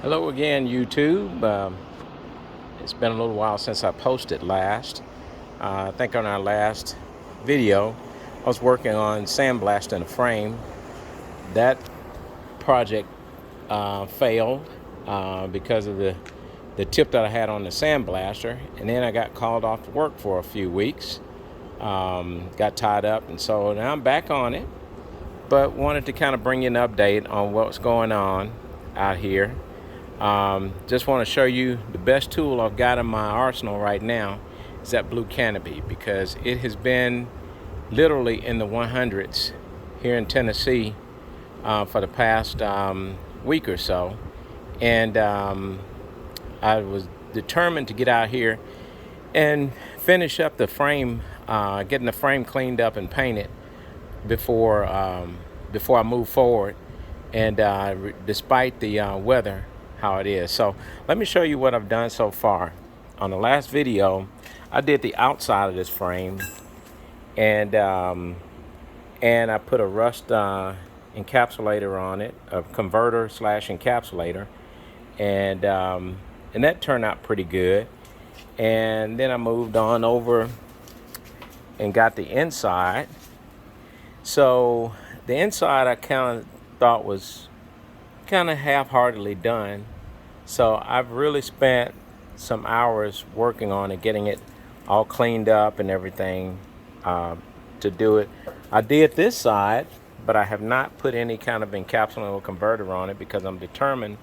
Hello again, YouTube. It's been a little while since I posted last. I think on our last video, I was working on sandblasting a frame. That project failed because of the tip that I had on the sandblaster, and then I got called off to work for a few weeks. Got tied up, and so now I'm back on it, but wanted to kind of bring you an update on what's going on out here. Just want to show you the best tool I've got in my arsenal right now is that blue canopy, because it has been literally in the 100s here in Tennessee for the past week or so, and I was determined to get out here and finish up the frame, getting the frame cleaned up and painted before I move forward, and despite the weather how it is. So let me show you what I've done so far. On the last video, I did the outside of this frame, and I put a rust encapsulator on it, a converter slash encapsulator, and that turned out pretty good. And then I moved on over and got the inside. So the inside I kind of thought was kind of half-heartedly done, so I've really spent some hours working on it, getting it all cleaned up and everything to do it. I did this side, but I have not put any kind of encapsulator or converter on it because I'm determined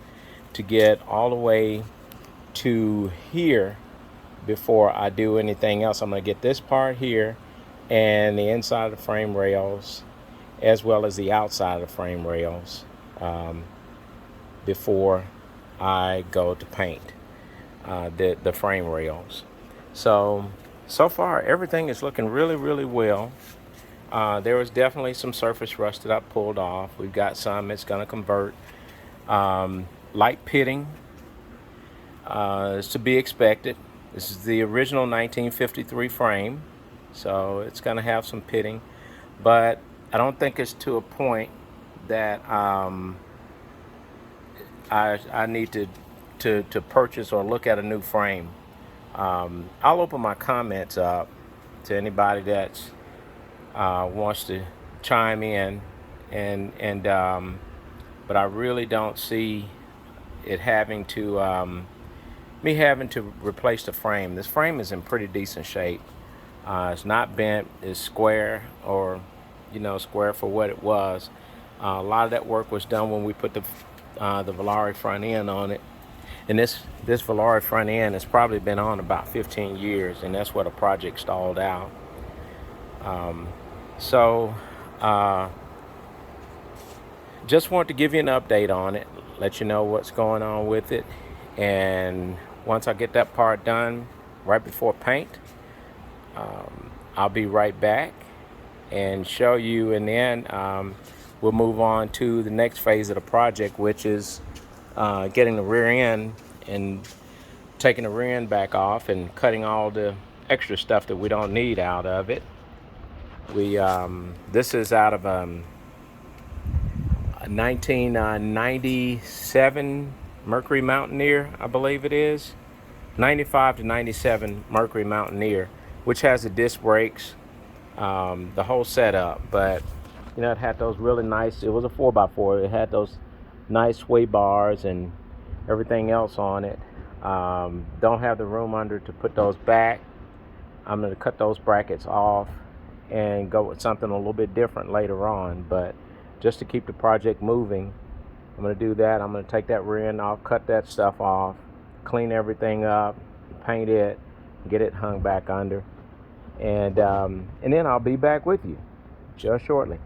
to get all the way to here before I do anything else. I'm going to get this part here and the inside of the frame rails as well as the outside of the frame rails before I go to paint the frame rails. So far everything is looking really well. There was definitely some surface rust that I pulled off. We've got some it's going to convert. Light pitting is to be expected. This is the original 1953 frame, so it's going to have some pitting, but I don't think it's to a point that I need to purchase or look at a new frame. I'll open my comments up to anybody that wants to chime in, but I really don't see it having to me having to replace the frame. This frame is in pretty decent shape. It's not bent. It's square, or square for what it was. A lot of that work was done when we put the Volare front end on it, and this Volare front end has probably been on about 15 years, and that's where the project stalled out. Just want to give you an update on it, let you know what's going on with it, and once I get that part done right before paint, I'll be right back and show you, and then we'll move on to the next phase of the project, which is getting the rear end and taking the rear end back off and cutting all the extra stuff that we don't need out of it. This is out of a 1997 Mercury Mountaineer, I believe it is. 95 to 97 Mercury Mountaineer, which has the disc brakes, the whole setup. But it had those really nice, it was a 4x4, it had those nice sway bars and everything else on it. Don't have the room under to put those back. I'm going to cut those brackets off and go with something a little bit different later on, but just to keep the project moving, I'm going to do that. I'm going to take that rear end off, cut that stuff off, clean everything up, paint it, get it hung back under, and then I'll be back with you just shortly.